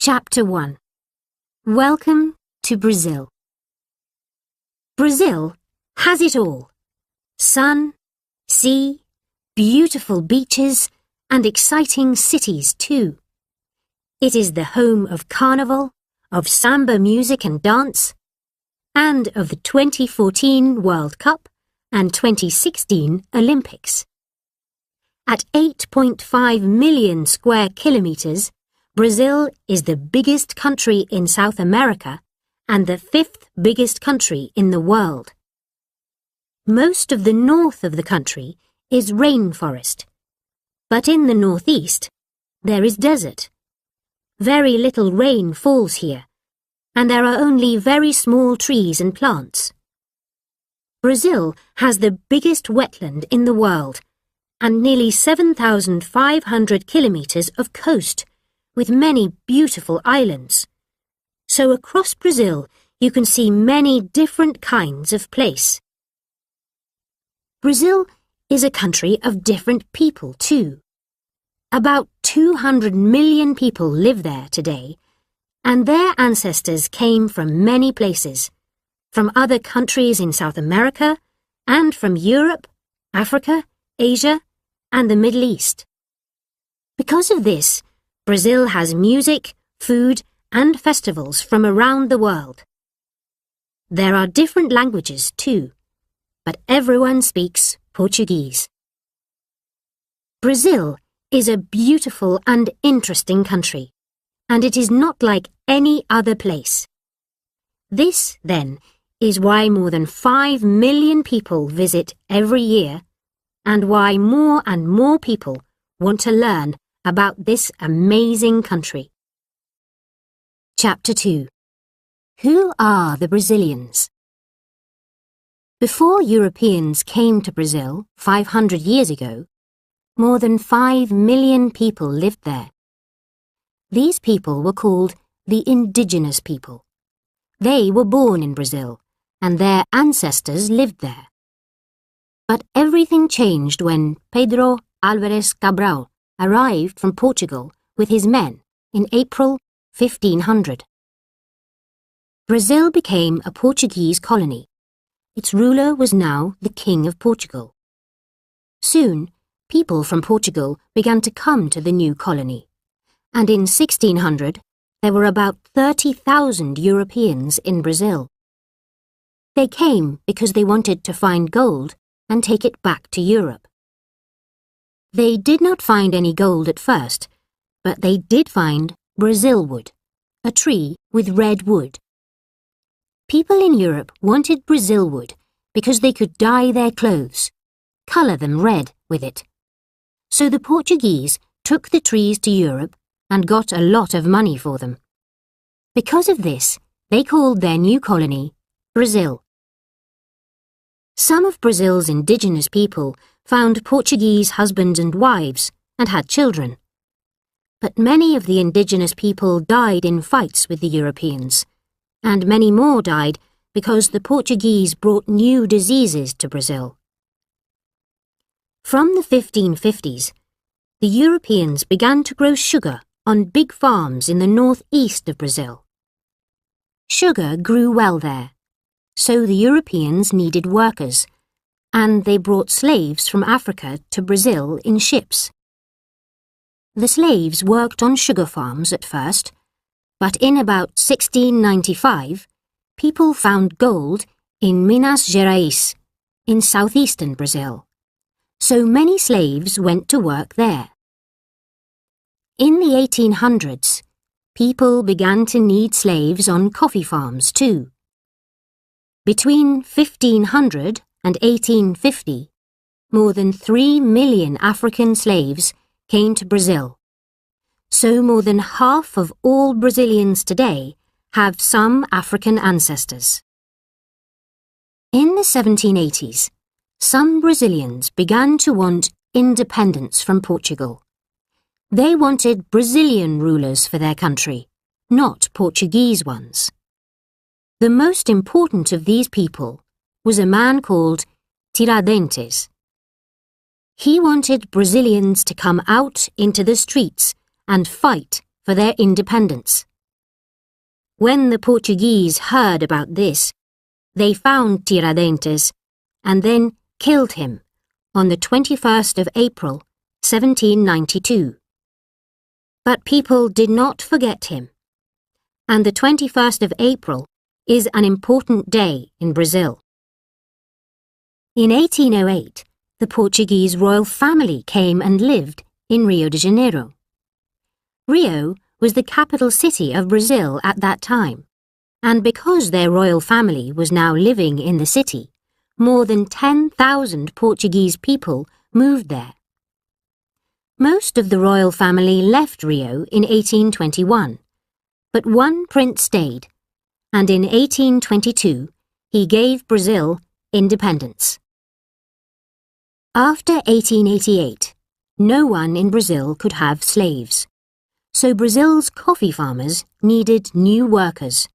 Chapter 1. Welcome to Brazil. Brazil has it all. Sun, sea, beautiful beaches, and exciting cities too. It is the home of carnival, of samba music and dance, and of the 2014 World Cup and 2016 Olympics. At 8.5 million square kilometers, Brazil is the biggest country in South America and the fifth biggest country in the world. Most of the north of the country is rainforest, but in the northeast there is desert. Very little rain falls here, and there are only very small trees and plants. Brazil has the biggest wetland in the world and nearly 7,500 kilometers of coast, with many beautiful islands. So across Brazil you can see many different kinds of place. Brazil is a country of different people too. About 200 million people live there today, and their ancestors came from many places, from other countries in South America, and from Europe, Africa, Asia, and the Middle East. Because of this, Brazil has music, food, and festivals from around the world. There are different languages too, but everyone speaks Portuguese. Brazil is a beautiful and interesting country, and it is not like any other place. This, then, is why more than 5 million people visit every year, and why more and more people want to learn about this amazing country. Chapter 2. Who are the Brazilians? Before Europeans came to Brazil 500 years ago, more than 5 million people lived there. These people were called the indigenous people. They were born in Brazil, and their ancestors lived there. But everything changed when Pedro Álvares Cabral arrived from Portugal with his men in April 1500. Brazil became a Portuguese colony. Its ruler was now the King of Portugal. Soon, people from Portugal began to come to the new colony, and in 1600 there were about 30,000 Europeans in Brazil. They came because they wanted to find gold and take it back to Europe. They did not find any gold at first, but they did find Brazil wood, a tree with red wood. People in Europe wanted Brazil wood because they could dye their clothes, colour them red with it. So the Portuguese took the trees to Europe and got a lot of money for them. Because of this, they called their new colony Brazil. Some of Brazil's indigenous people found Portuguese husbands and wives and had children. But many of the indigenous people died in fights with the Europeans, and many more died because the Portuguese brought new diseases to Brazil. From the 1550s, the Europeans began to grow sugar on big farms in the northeast of Brazil. Sugar grew well there, so the Europeans needed workers, and they brought slaves from Africa to Brazil in ships. The slaves worked on sugar farms at first, but in about 1695, people found gold in Minas Gerais, in southeastern Brazil. So many slaves went to work there. In the 1800s, people began to need slaves on coffee farms too. Between 1500 and 1850, more than 3 million African slaves came to Brazil. So more than half of all Brazilians today have some African ancestors. In the 1780s, some Brazilians began to want independence from Portugal. They wanted Brazilian rulers for their country, not Portuguese ones. The most important of these people was a man called Tiradentes. He wanted Brazilians to come out into the streets and fight for their independence. When the Portuguese heard about this, they found Tiradentes and then killed him on the 21st of April, 1792. But people did not forget him, and the 21st of April is an important day in Brazil. In 1808, the Portuguese royal family came and lived in Rio de Janeiro. Rio was the capital city of Brazil at that time, and because their royal family was now living in the city, more than 10,000 Portuguese people moved there. Most of the royal family left Rio in 1821, but one prince stayed, and in 1822 he gave Brazil independence. After 1888, no one in Brazil could have slaves, so Brazil's coffee farmers needed new workers.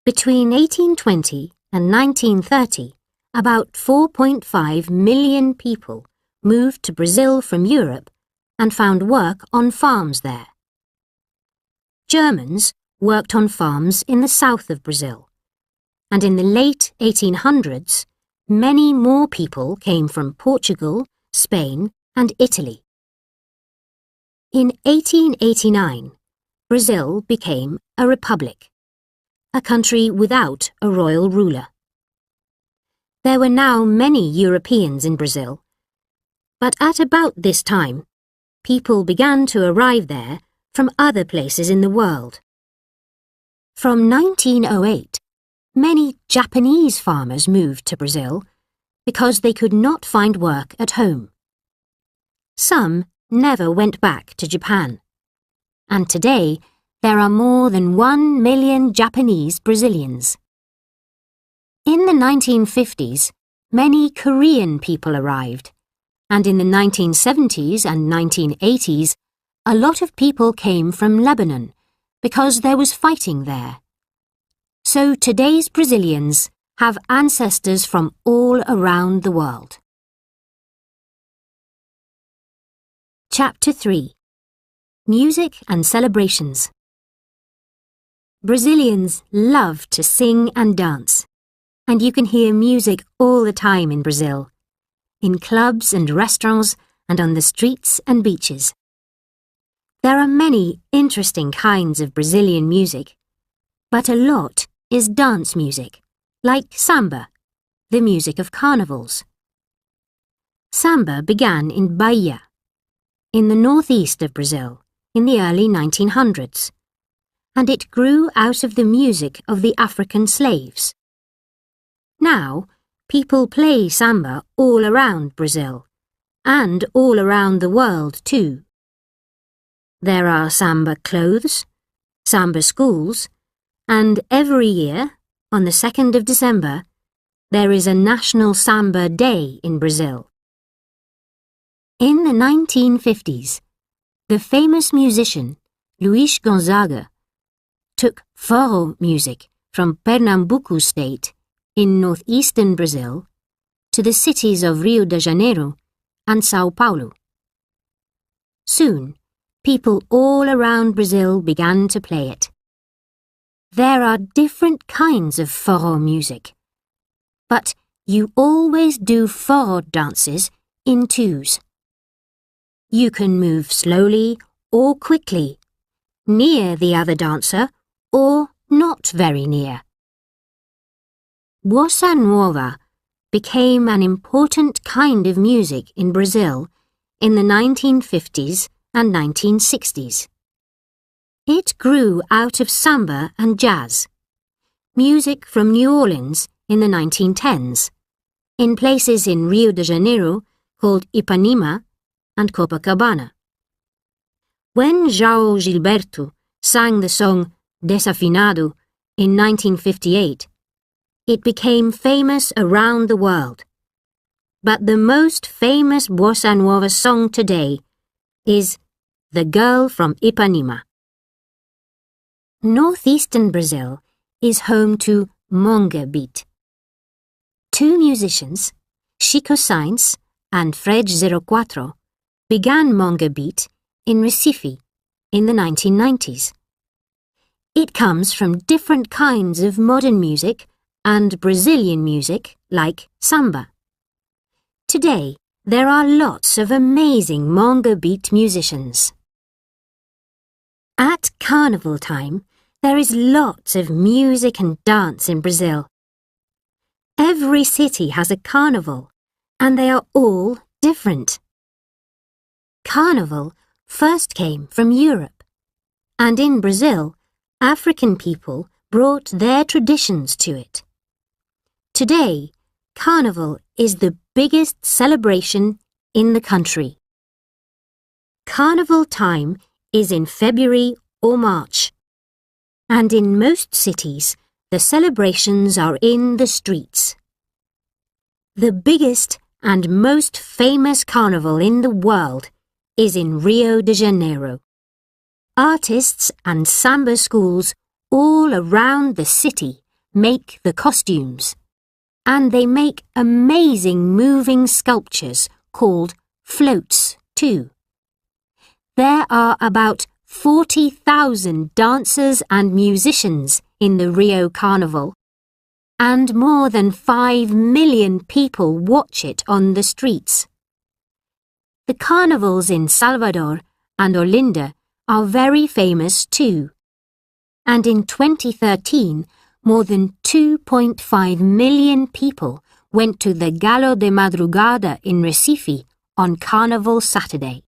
Between 1820 and 1930, about 4.5 million people moved to Brazil from Europe and found work on farms there. Germans worked on farms in the south of Brazil, and in the late 1800s, many more people came from Portugal, Spain, and Italy. In 1889, Brazil became a republic, a country without a royal ruler. There were now many Europeans in Brazil, but at about this time, people began to arrive there from other places in the world. From 1908, many Japanese farmers moved to Brazil because they could not find work at home. Some never went back to Japan, and today there are more than 1 million Japanese Brazilians. In the 1950s, many Korean people arrived, and in the 1970s and 1980s, a lot of people came from Lebanon because there was fighting there. So today's Brazilians have ancestors from all around the world. Chapter 3. Music and Celebrations. Brazilians love to sing and dance, and you can hear music all the time in Brazil, in clubs and restaurants and on the streets and beaches. There are many interesting kinds of Brazilian music, but a lot is dance music, like samba, the music of carnivals. Samba began in Bahia, in the northeast of Brazil, in the early 1900s, and it grew out of the music of the African slaves. Now, people play samba all around Brazil, and all around the world too. There are samba clothes, samba schools, and every year, on the 2nd of December, there is a National Samba Day in Brazil. In the 1950s, the famous musician Luis Gonzaga took forró music from Pernambuco state in northeastern Brazil to the cities of Rio de Janeiro and São Paulo. Soon, people all around Brazil began to play it. There are different kinds of forró music, but you always do forró dances in twos. You can move slowly or quickly, near the other dancer or not very near. Bossa Nova became an important kind of music in Brazil in the 1950s and 1960s. It grew out of samba and jazz, music from New Orleans in the 1910s, in places in Rio de Janeiro called Ipanema and Copacabana. When João Gilberto sang the song Desafinado in 1958, it became famous around the world. But the most famous Bossa Nova song today is The Girl from Ipanema. Northeastern Brazil is home to Monga beat. Two musicians, Chico Sainz and Fred 04, began Monga beat in Recife in the 1990s. It comes from different kinds of modern music and Brazilian music like samba. Today, there are lots of amazing Mongo beat musicians. At carnival time, there is lots of music and dance in Brazil. Every city has a carnival, and they are all different. Carnival first came from Europe, and in Brazil, African people brought their traditions to it. Today, Carnival is the biggest celebration in the country. Carnival time is in February or March, and in most cities, the celebrations are in the streets. The biggest and most famous carnival in the world is in Rio de Janeiro. Artists and samba schools all around the city make the costumes, and they make amazing moving sculptures called floats too. There are about 40,000 dancers and musicians in the Rio Carnival, and more than 5 million people watch it on the streets. The carnivals in Salvador and Olinda are very famous too, and in 2013 more than 2.5 million people went to the Galo de Madrugada in Recife on Carnival Saturday.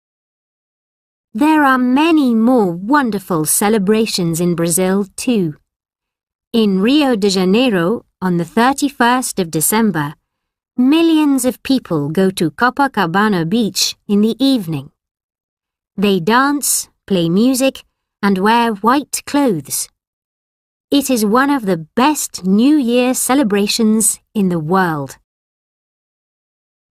There are many more wonderful celebrations in Brazil too. In Rio de Janeiro, on the 31st of December, millions of people go to Copacabana Beach in the evening. They dance, play music, and wear white clothes. It is one of the best New Year celebrations in the world.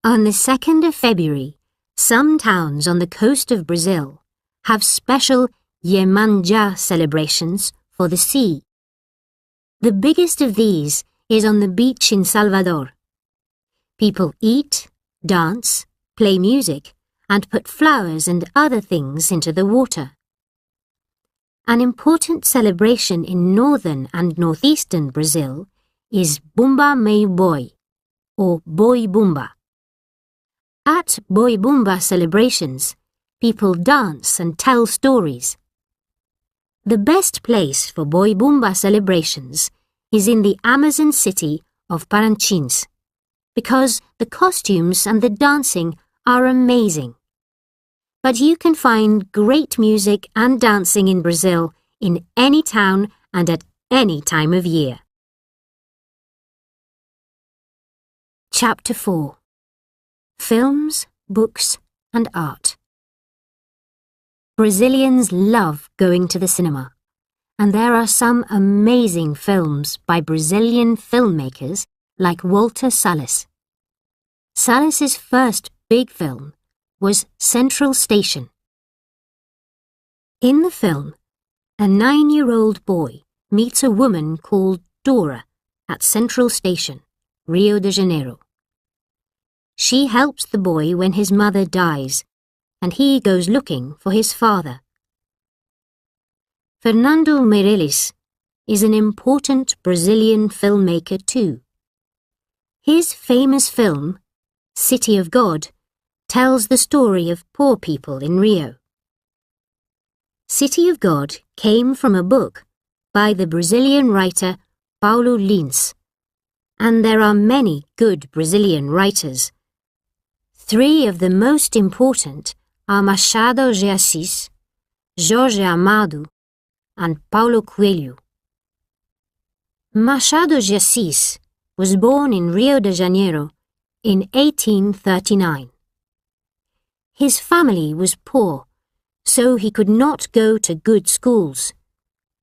On the 2nd of February, some towns on the coast of Brazil have special Iemanjá celebrations for the sea. The biggest of these is on the beach in Salvador. People eat, dance, play music, and put flowers and other things into the water. An important celebration in northern and northeastern Brazil is Bumba Meu Boi, or Boi Bumba. At Boi Bumba celebrations, people dance and tell stories. The best place for Boi Bumba celebrations is in the Amazon city of Parintins, because the costumes and the dancing are amazing. But you can find great music and dancing in Brazil in any town and at any time of year. Chapter 4. Films, Books and Art. Brazilians love going to the cinema, and there are some amazing films by Brazilian filmmakers like Walter Salles. Salles' first big film was Central Station. In the film, a 9-year-old boy meets a woman called Dora at Central Station, Rio de Janeiro. She helps the boy when his mother dies, and he goes looking for his father. Fernando Meirelles is an important Brazilian filmmaker too. His famous film, City of God, tells the story of poor people in Rio. City of God came from a book by the Brazilian writer Paulo Lins, and there are many good Brazilian writers. 3 of the most important are Machado de Assis, Jorge Amado, and Paulo Coelho. Machado de Assis was born in Rio de Janeiro in 1839. His family was poor, so he could not go to good schools,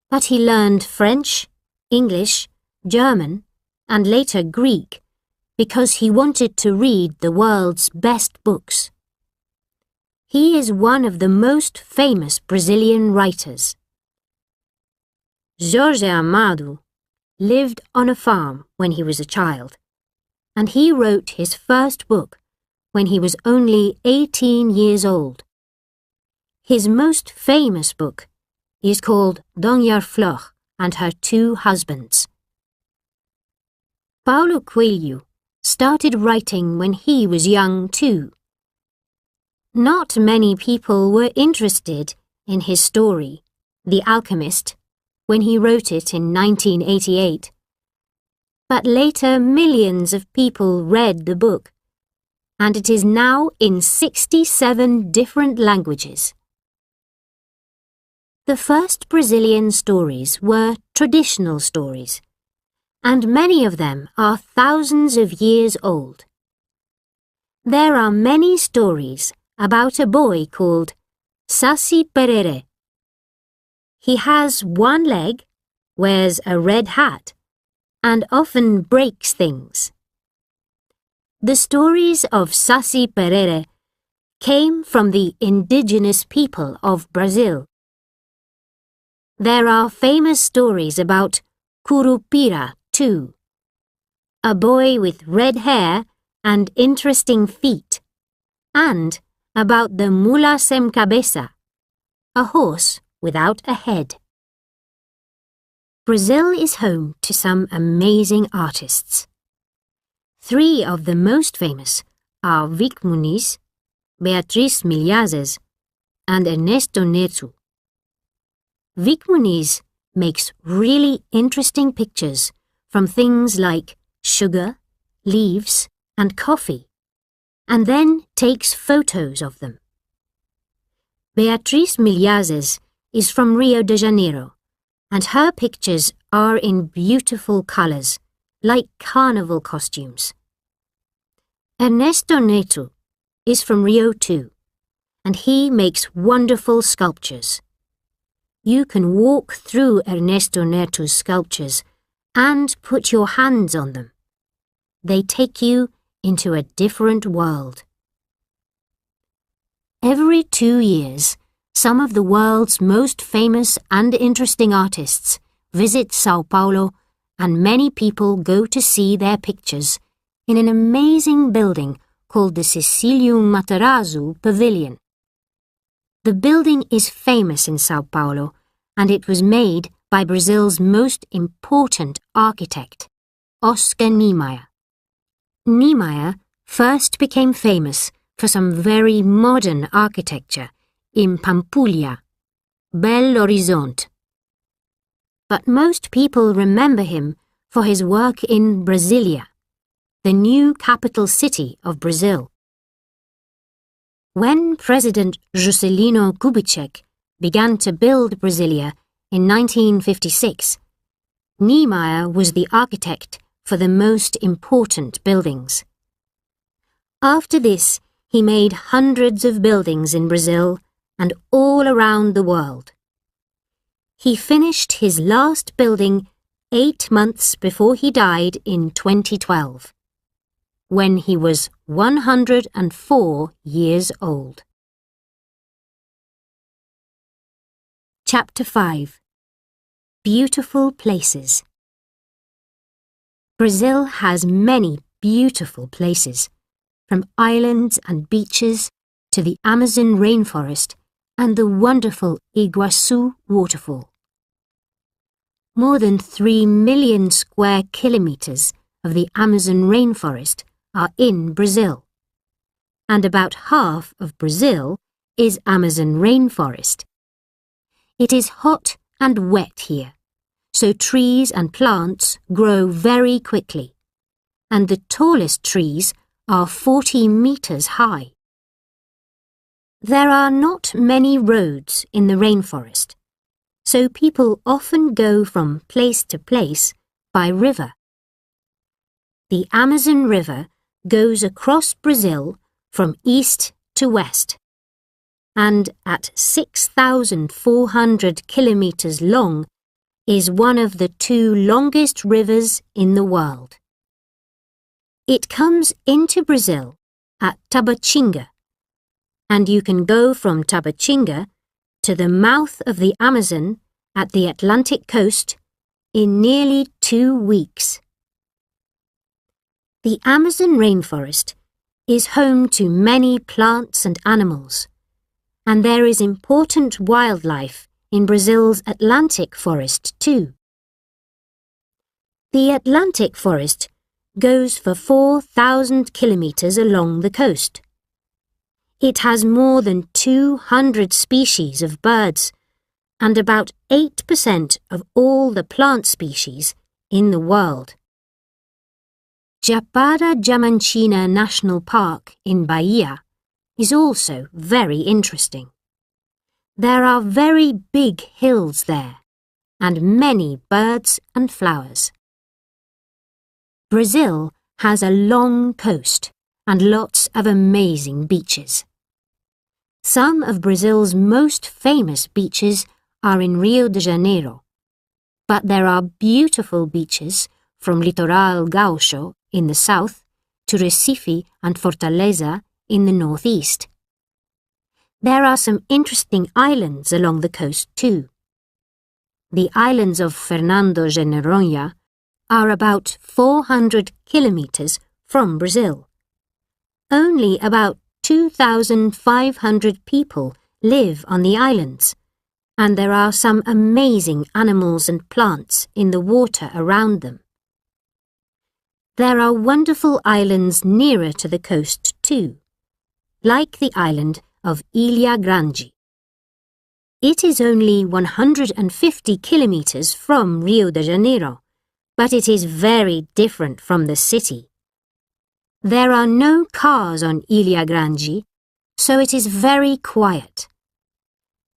but he learned French, English, German, and later Greek because he wanted to read the world's best books. He is one of the most famous Brazilian writers. Jorge Amado lived on a farm when he was a child, and he wrote his first book when he was only 18 years old. His most famous book is called Dona Flor, and her 2 husbands. Paulo Coelho started writing when he was young too. Not many people were interested in his story, The Alchemist, when he wrote it in 1988. But later millions of people read the book, and it is now in 67 different languages. The first Brazilian stories were traditional stories, and many of them are thousands of years old. There are many stories about a boy called Saci Pererê. He has 1 leg, wears a red hat, and often breaks things. The stories of Saci Pererê came from the indigenous people of Brazil. There are famous stories about Curupira too, a boy with red hair and interesting feet, and about the Mula sem cabeça, a horse without a head. Brazil is home to some amazing artists. 3 of the most famous are Wik Muniz, Beatriz Milhazes, and Ernesto Neto. Wik Muniz makes really interesting pictures from things like sugar, leaves, and coffee, and then takes photos of them. Beatriz Milhazes is from Rio de Janeiro, and her pictures are in beautiful colors, like carnival costumes. Ernesto Neto is from Rio too, and he makes wonderful sculptures. You can walk through Ernesto Neto's sculptures and put your hands on them. They take you into a different world. Every 2 years, some of the world's most famous and interesting artists visit Sao Paulo, and many people go to see their pictures in an amazing building called the Cecílio Matarazzo Pavilion. The building is famous in Sao Paulo, and it was made by Brazil's most important architect, Oscar Niemeyer. Niemeyer first became famous for some very modern architecture in Pampulha, Belo Horizonte. But most people remember him for his work in Brasilia, the new capital city of Brazil. When President Juscelino Kubitschek began to build Brasilia in 1956, Niemeyer was the architect for the most important buildings. After this, he made hundreds of buildings in Brazil and all around the world. He finished his last building 8 months before he died in 2012, when he was 104 years old. Chapter 5. Beautiful Places. Brazil has many beautiful places, from islands and beaches to the Amazon rainforest and the wonderful Iguaçu waterfall. More than 3 million square kilometers of the Amazon rainforest are in Brazil, and about half of Brazil is Amazon rainforest. It is hot and wet here, so trees and plants grow very quickly, and the tallest trees are 40 meters high. There are not many roads in the rainforest, so people often go from place to place by river. The Amazon River goes across Brazil from east to west, and at 6,400 kilometers long is one of the 2 longest rivers in the world. It comes into Brazil at Tabatinga, and you can go from Tabatinga to the mouth of the Amazon at the Atlantic coast in nearly 2 weeks. The Amazon rainforest is home to many plants and animals, and there is important wildlife in Brazil's Atlantic forest too. The Atlantic forest goes for 4,000 kilometers along the coast. It has more than 200 species of birds and about 8% of all the plant species in the world. Chapada Diamantina National Park in Bahia is also very interesting. There are very big hills there and many birds and flowers. Brazil has a long coast and lots of amazing beaches. Some of Brazil's most famous beaches are in Rio de Janeiro, but there are beautiful beaches from Litoral Gaúcho in the south to Recife and Fortaleza in the northeast. There are some interesting islands along the coast too. The islands of Fernando de Noronha are about 400 kilometers from Brazil. Only about 2,500 people live on the islands, and there are some amazing animals and plants in the water around them. There are wonderful islands nearer to the coast too, like the island of Ilha Grande. It is only 150 kilometers from Rio de Janeiro, but it is very different from the city. There are no cars on Ilha Grande, so it is very quiet.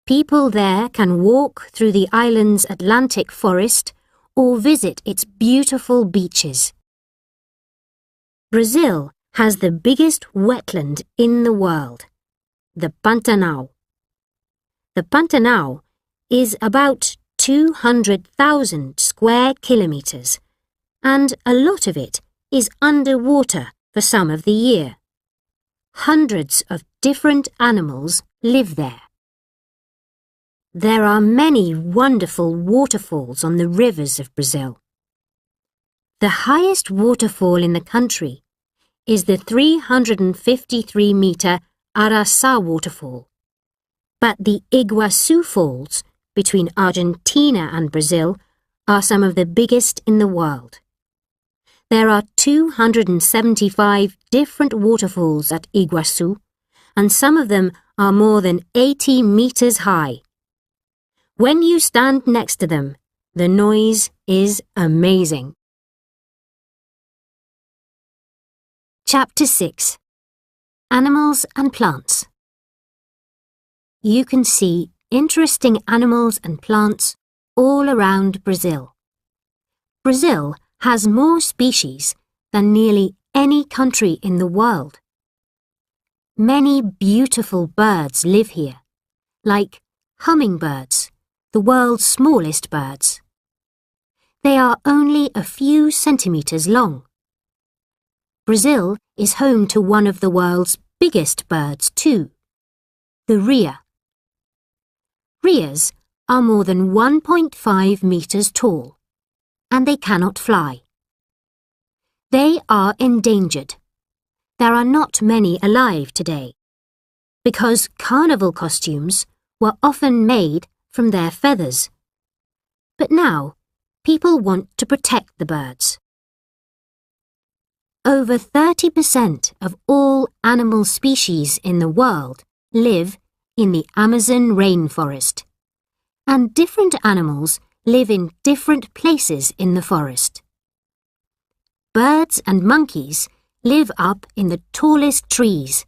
People there can walk through the island's Atlantic forest or visit its beautiful beaches. Brazil has the biggest wetland in the world, the Pantanal. The Pantanal is about 200,000 square kilometers, and a lot of it is underwater for some of the year. Hundreds of different animals live there. There are many wonderful waterfalls on the rivers of Brazil. The highest waterfall in the country is the 353-meter Araçá waterfall, but the Iguaçu Falls between Argentina and Brazil are some of the biggest in the world. There are 275 different waterfalls at Iguaçu, and some of them are more than 80 meters high. When you stand next to them, the noise is amazing. Chapter 6. Animals and Plants. You can see interesting animals and plants all around Brazil. Brazil has more species than nearly any country in the world. Many beautiful birds live here, like hummingbirds, the world's smallest birds. They are only a few centimeters long. Brazil is home to one of the world's biggest birds too, the rhea. Rheas are more than 1.5 meters tall, and they cannot fly. They are endangered. There are not many alive today, because carnival costumes were often made from their feathers. But now, people want to protect the birds. Over 30% of all animal species in the world live in the Amazon rainforest, and different animals live in different places in the forest. Birds and monkeys live up in the tallest trees,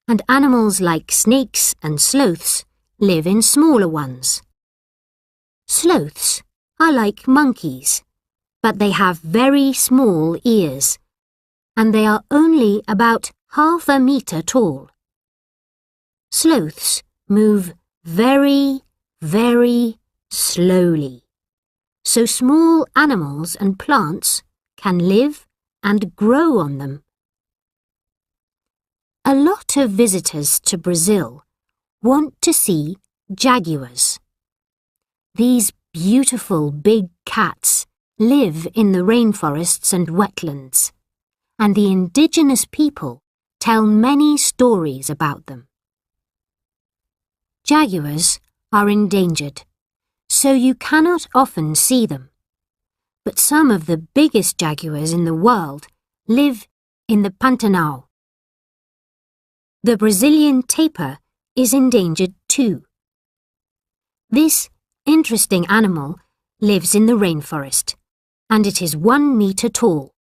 and animals like snakes and sloths live in smaller ones. Sloths are like monkeys, but they have very small ears, and they are only about half a meter tall. Sloths move very, very slowly, so small animals and plants can live and grow on them. A lot of visitors to Brazil want to see jaguars. These beautiful big cats live in the rainforests and wetlands, and the indigenous people tell many stories about them. Jaguars are endangered, so you cannot often see them. but some of the biggest jaguars in the world live in the Pantanal. The Brazilian tapir is endangered too. This interesting animal lives in the rainforest, and it is 1 meter tall.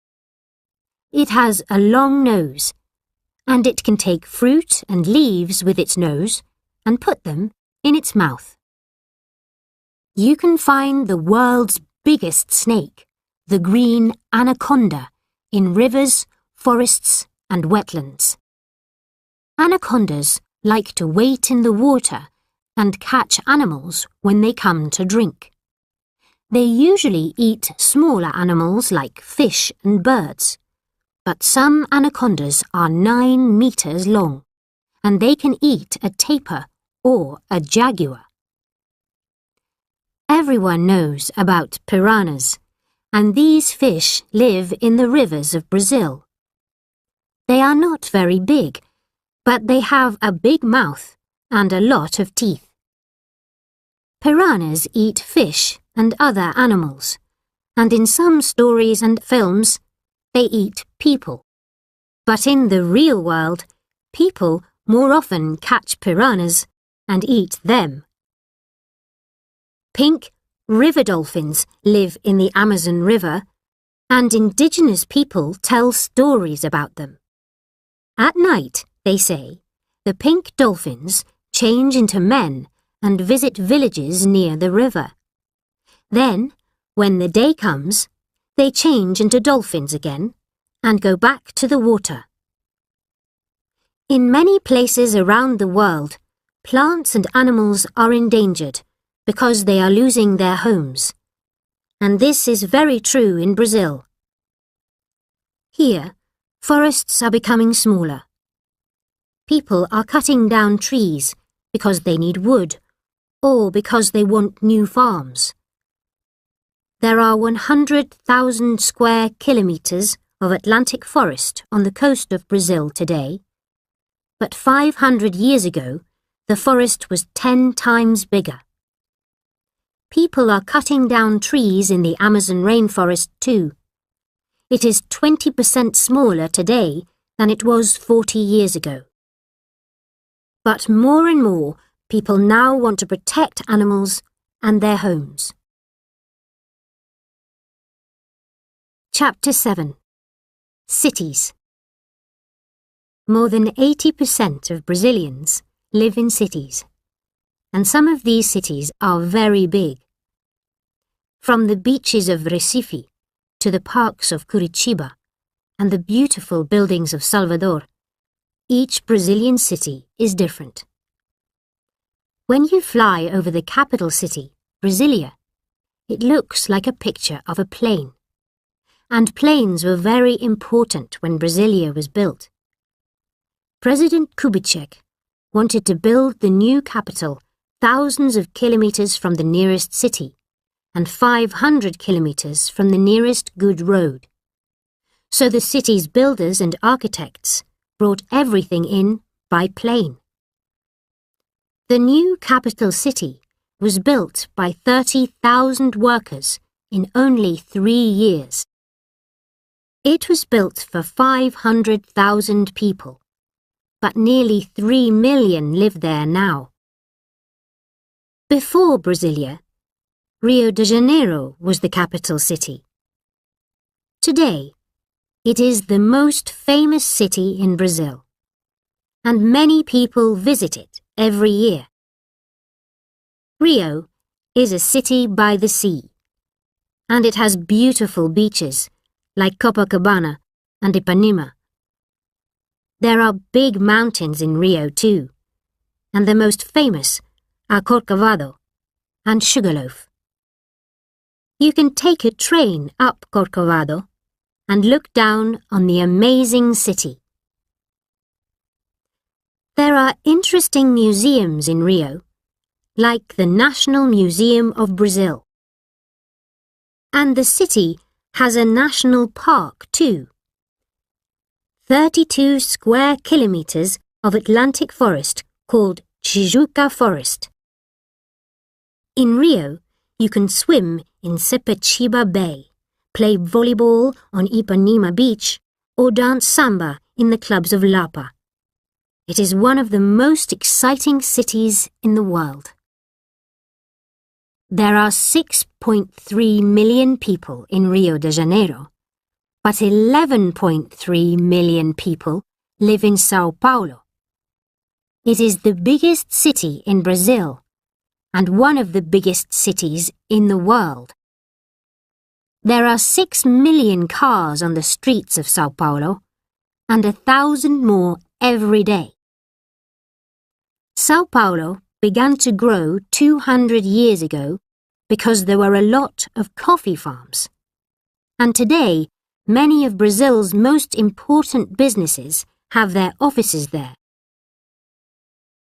It has a long nose, and it can take fruit and leaves with its nose and put them in its mouth. You can find the world's biggest snake, the green anaconda, in rivers, forests, and wetlands. Anacondas like to wait in the water and catch animals when they come to drink. They usually eat smaller animals like fish and birds, but some anacondas are 9 meters long, and they can eat a tapir or a jaguar. Everyone knows about piranhas, and these fish live in the rivers of Brazil. They are not very big, but they have a big mouth and a lot of teeth. Piranhas eat fish and other animals, and in some stories and films, they eat people. But in the real world, people more often catch piranhas and eat them. Pink river dolphins live in the Amazon River, and indigenous people tell stories about them. At night, they say, the pink dolphins change into men and visit villages near the river. Then, when the day comes, they change into dolphins again and go back to the water. In many places around the world, plants and animals are endangered because they are losing their homes. And this is very true in Brazil. Here, forests are becoming smaller. People are cutting down trees because they need wood or because they want new farms. There are 100,000 square kilometers of Atlantic forest on the coast of Brazil today, but 500 years ago, the forest was 10 times bigger. People are cutting down trees in the Amazon rainforest too. It is 20% smaller today than it was 40 years ago. But more and more, people now want to protect animals and their homes. Chapter 7. Cities. More than 80% of Brazilians live in cities, and some of these cities are very big. From the beaches of Recife to the parks of Curitiba and the beautiful buildings of Salvador, each Brazilian city is different. When you fly over the capital city, Brasilia, it looks like a picture of a plane. And planes were very important when Brasilia was built. President Kubitschek wanted to build the new capital thousands of kilometers from the nearest city and 500 kilometers from the nearest good road. So the city's builders and architects brought everything in by plane. The new capital city was built by 30,000 workers in only 3 years. It was built for 500,000 people, but nearly 3 million live there now. Before Brasilia, Rio de Janeiro was the capital city. Today, it is the most famous city in Brazil, and many people visit it every year. Rio is a city by the sea, and it has beautiful beaches like Copacabana and Ipanema. There are big mountains in Rio too, and the most famous are Corcovado and Sugarloaf. You can take a train up Corcovado and look down on the amazing city. There are interesting museums in Rio, like the National Museum of Brazil. And the city has a national park too. 32 square kilometers of Atlantic forest called Tijuca Forest. In Rio, you can swim in Sepetiba Bay play volleyball on Ipanema Beach, or dance samba in the clubs of Lapa. It is one of the most exciting cities in the world. There are 6.3 million people in Rio de Janeiro, but 11.3 million people live in Sao Paulo. It is the biggest city in Brazil and one of the biggest cities in the world. There are 6 million cars on the streets of Sao Paulo and 1,000 more every day. Sao Paulo began to grow 200 years ago because there were a lot of coffee farms. And today, many of Brazil's most important businesses have their offices there.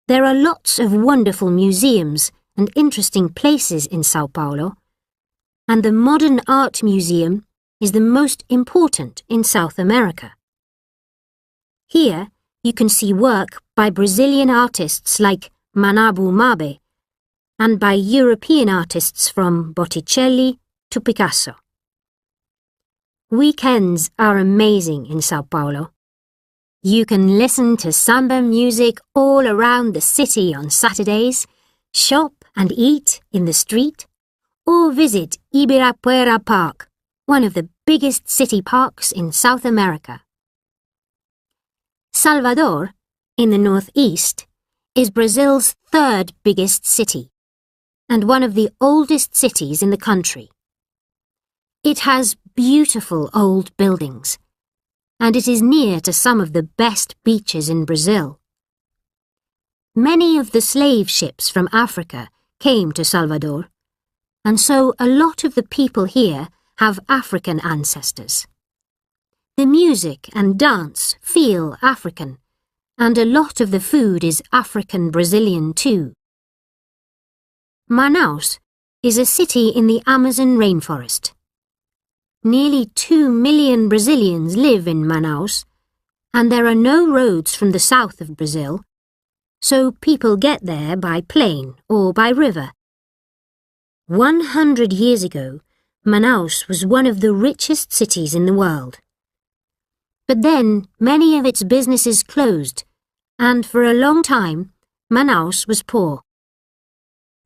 There are lots of wonderful museums and interesting places in Sao Paulo, and the Modern Art Museum is the most important in South America. Here, you can see work by Brazilian artists like Manabu Mabe and by European artists from Botticelli to Picasso. Weekends are amazing in Sao Paulo. You can listen to samba music all around the city on Saturdays, shop and eat in the street, or visit Ibirapuera Park, one of the biggest city parks in South America. Salvador, in the northeast, is Brazil's third biggest city, and one of the oldest cities in the country. It has beautiful old buildings, and it is near to some of the best beaches in Brazil. Many of the slave ships from Africa came to Salvador, and so a lot of the people here have African ancestors. The music and dance feel African, and a lot of the food is African-Brazilian too. Manaus is a city in the Amazon rainforest. Nearly 2 million Brazilians live in Manaus, and there are no roads from the south of Brazil, so people get there by plane or by river. 100 years ago, Manaus was one of the richest cities in the world. But then many of its businesses closed, and for a long time, Manaus was poor.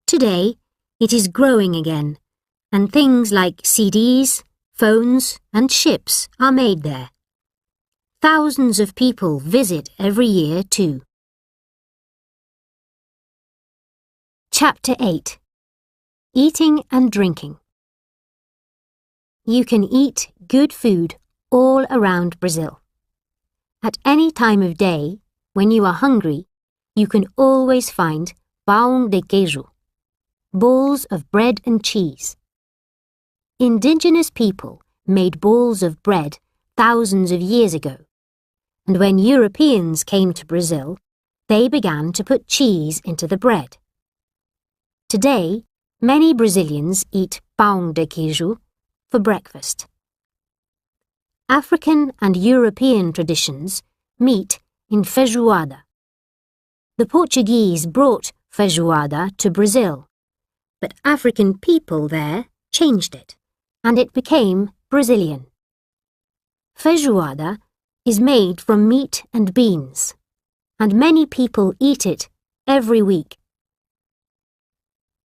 Today, it is growing again, and things like CDs, phones, and ships are made there. Thousands of people visit every year too. Chapter 8. Eating and Drinking. You can eat good food all around Brazil. At any time of day, when you are hungry, you can always find pão de queijo, balls of bread and cheese. Indigenous people made balls of bread thousands of years ago, and when Europeans came to Brazil, they began to put cheese into the bread. Today, many Brazilians eat pão de queijo for breakfast. African and European traditions meet in feijoada. The Portuguese brought feijoada to Brazil, but African people there changed it, and it became Brazilian. Feijoada is made from meat and beans, and many people eat it every week.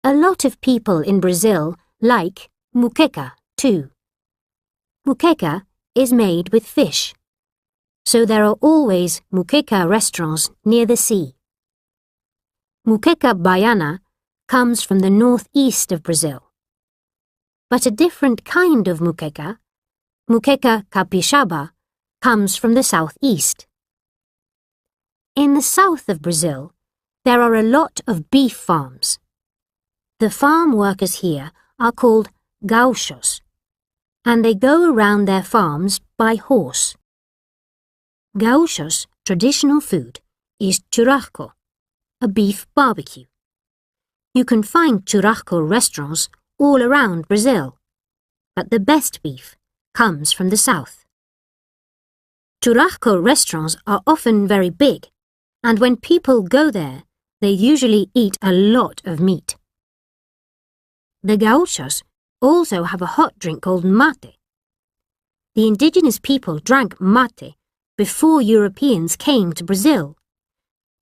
A lot of people in Brazil like muqueca too. Muqueca is made with fish, so there are always muqueca restaurants near the sea. Muqueca baiana comes from the northeast of Brazil. But a different kind of muqueca, muqueca capixaba, comes from the southeast. In the south of Brazil, there are a lot of beef farms. The farm workers here are called gauchos, and they go around their farms by horse. Gauchos' traditional food is churrasco, a beef barbecue. You can find churrasco restaurants all around Brazil, but the best beef comes from the south. Churrasco restaurants are often very big, and when people go there, they usually eat a lot of meat. The gauchos also have a hot drink called mate, the indigenous people drank mate before Europeans came to Brazil,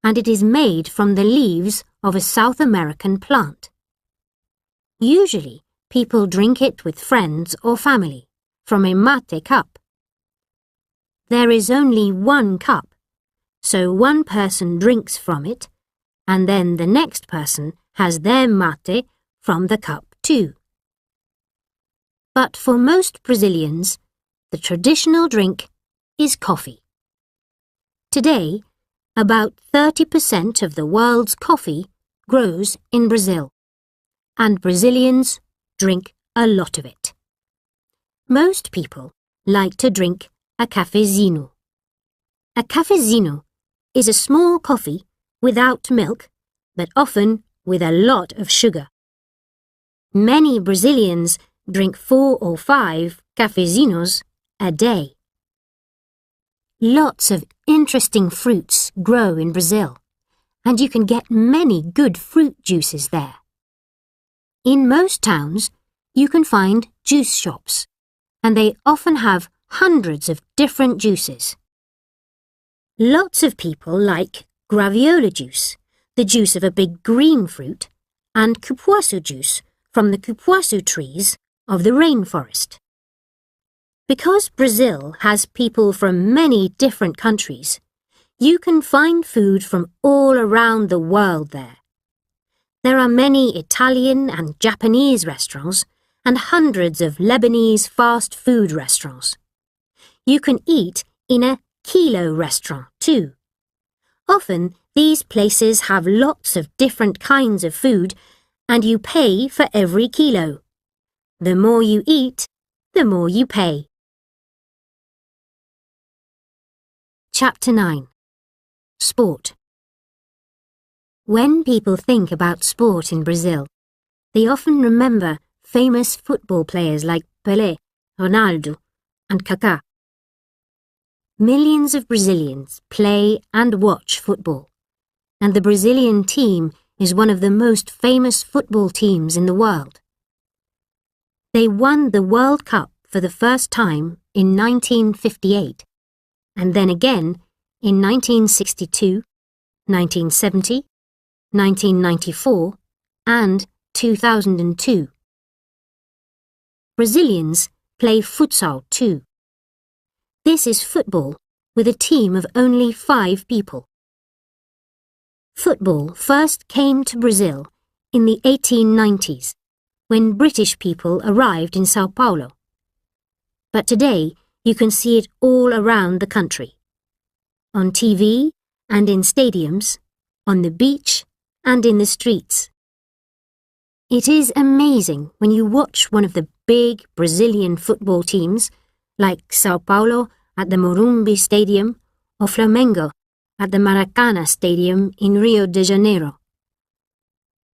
and it is made from the leaves of a South American plant. Usually, people drink it with friends or family from a mate cup. There is only one cup, so one person drinks from it, and then the next person has their mate from the cup too. But for most Brazilians, the traditional drink is coffee. Today, about 30% of the world's coffee grows in Brazil, and Brazilians drink a lot of it. Most people like to drink a cafezinho. A cafezinho is a small coffee without milk, but often with a lot of sugar. Many Brazilians drink 4 or 5 cafezinhos a day. Lots of interesting fruits grow in Brazil, and you can get many good fruit juices there. In most towns, you can find juice shops, and they often have hundreds of different juices. Lots of people like graviola juice, the juice of a big green fruit, and cupuaçu juice from the cupuaçu trees of the rainforest. Because Brazil has people from many different countries, you can find food from all around the world there. There are many Italian and Japanese restaurants and hundreds of Lebanese fast food restaurants. You can eat in a kilo restaurant too. Often, these places have lots of different kinds of food, and you pay for every kilo. The more you eat, the more you pay. Chapter 9. Sport. When people think about sport in Brazil, they often remember famous football players like Pelé, Ronaldo, and Kaká. Millions of Brazilians play and watch football, and the Brazilian team is one of the most famous football teams in the world. They won the World Cup for the first time in 1958, and then again in 1962, 1970, 1994, and 2002. Brazilians play futsal too. This is football with a team of only 5 people. Football first came to Brazil in the 1890s, when British people arrived in São Paulo. But today, you can see it all around the country. On TV and in stadiums, on the beach and in the streets. It is amazing when you watch one of the big Brazilian football teams, like São Paulo at the Morumbi Stadium or Flamengo at the Maracanã Stadium in Rio de Janeiro.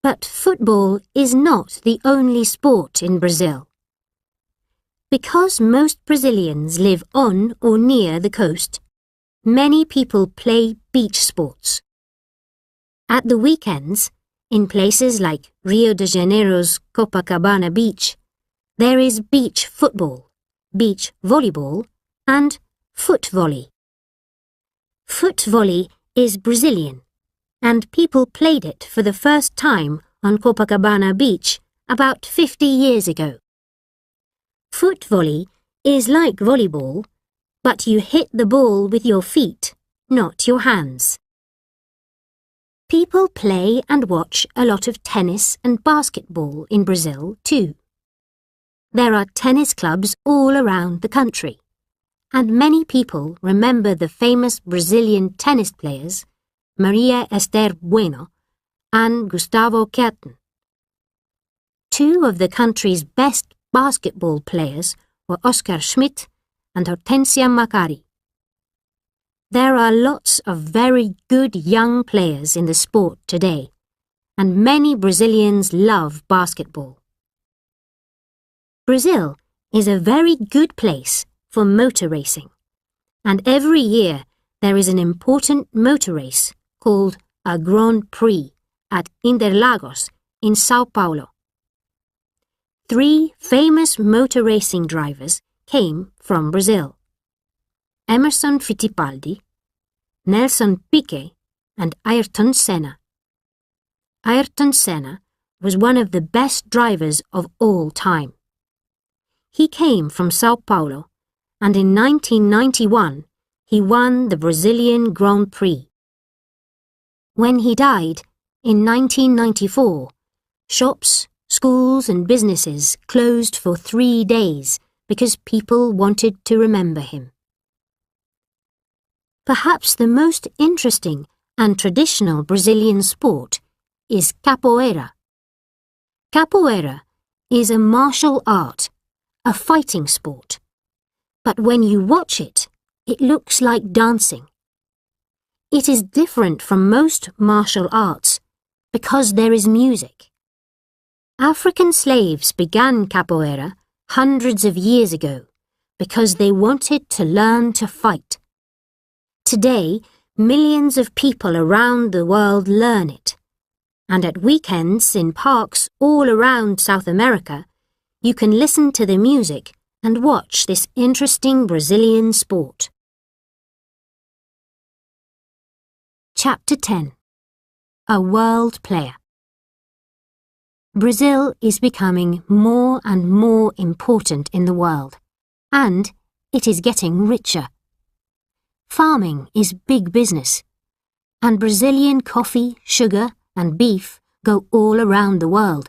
But football is not the only sport in Brazil. Because most Brazilians live on or near the coast, many people play beach sports. At the weekends, in places like Rio de Janeiro's Copacabana Beach, there is beach football, beach volleyball, and foot volley. Foot volley is Brazilian, and people played it for the first time on Copacabana Beach about 50 years ago. Foot volley is like volleyball, but you hit the ball with your feet, not your hands. People play and watch a lot of tennis and basketball in Brazil too. There are tennis clubs all around the country, and many people remember the famous Brazilian tennis players Maria Esther Bueno and Gustavo Kuerten. 2 of the country's best basketball players were Oscar Schmidt and Hortensia Macari. There are lots of very good young players in the sport today, and many Brazilians love basketball. Brazil is a very good place for motor racing, and every year there is an important motor race called a Grand Prix at Interlagos in São Paulo. 3 famous motor racing drivers came from Brazil. Emerson Fittipaldi, Nelson Piquet, and Ayrton Senna. Ayrton Senna was one of the best drivers of all time. He came from Sao Paulo, and in 1991 he won the Brazilian Grand Prix. When he died, in 1994, shops, schools and businesses closed for 3 days because people wanted to remember him. Perhaps the most interesting and traditional Brazilian sport is capoeira. Capoeira is a martial art, a fighting sport. But when you watch it, it looks like dancing. It is different from most martial arts because there is music. African slaves began capoeira hundreds of years ago because they wanted to learn to fight. Today, millions of people around the world learn it. And at weekends in parks all around South America, you can listen to the music and watch this interesting Brazilian sport. Chapter 10. A World Player. Brazil is becoming more and more important in the world, and it is getting richer. Farming is big business, and Brazilian coffee, sugar, and beef go all around the world.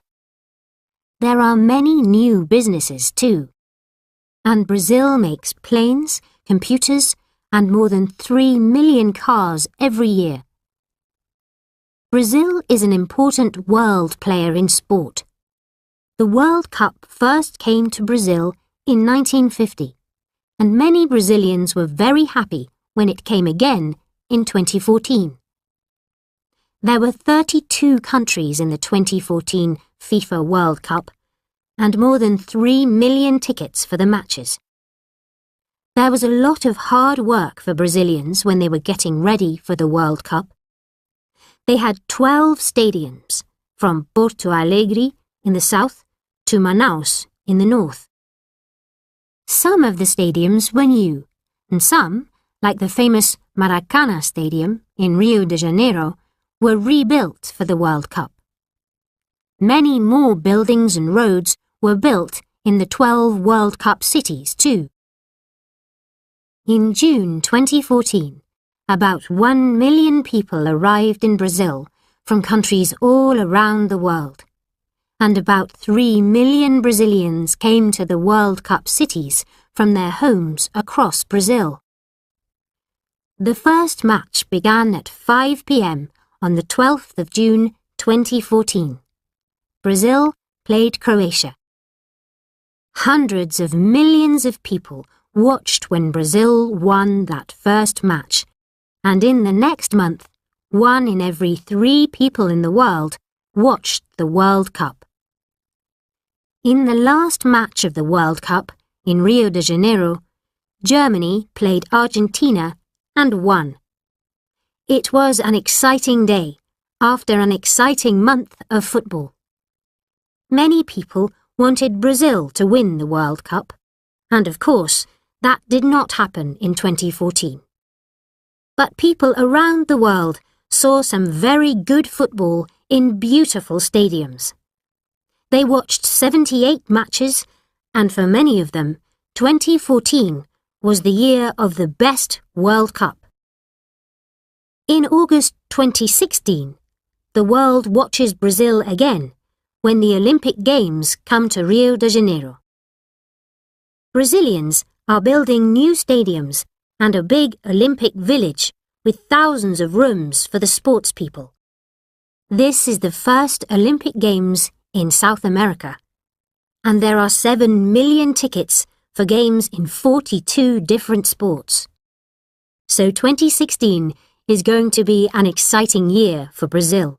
There are many new businesses too, and Brazil makes planes, computers, and more than 3 million cars every year. Brazil is an important world player in sport. The World Cup first came to Brazil in 1950, and many Brazilians were very happy when it came again in 2014. There were 32 countries in the 2014 FIFA World Cup and more than 3 million tickets for the matches. There was a lot of hard work for Brazilians when they were getting ready for the World Cup. They had 12 stadiums, from Porto Alegre in the south to Manaus in the north. Some of the stadiums were new, and some, like the famous Maracanã Stadium in Rio de Janeiro, were rebuilt for the World Cup. Many more buildings and roads were built in the 12 World Cup cities too. In June 2014, about 1 million people arrived in Brazil from countries all around the world, and about 3 million Brazilians came to the World Cup cities from their homes across Brazil. The first match began at 5 p.m. on the 12th of June 2014. Brazil played Croatia. Hundreds of millions of people watched when Brazil won that first match, and in the next month, 1 in every 3 people in the world watched the World Cup. In the last match of the World Cup, in Rio de Janeiro, Germany played Argentina and won. It was an exciting day after an exciting month of football. Many people wanted Brazil to win the World Cup, and of course, that did not happen in 2014. But people around the world saw some very good football in beautiful stadiums. They watched 78 matches, and for many of them, 2014 was the year of the best World Cup. In August 2016, the world watches Brazil again when the Olympic Games come to Rio de Janeiro. Brazilians are building new stadiums and a big Olympic village with thousands of rooms for the sports people. This is the first Olympic Games in South America, and there are 7 million tickets for games in 42 different sports. So 2016 is going to be an exciting year for Brazil.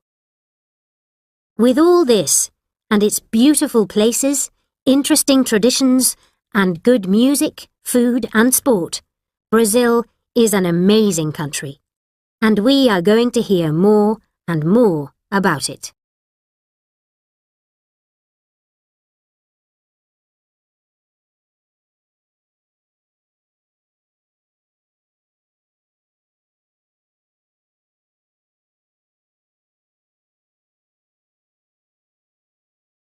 With all this, and its beautiful places, interesting traditions, and good music, food and sport, Brazil is an amazing country, and we are going to hear more and more about it.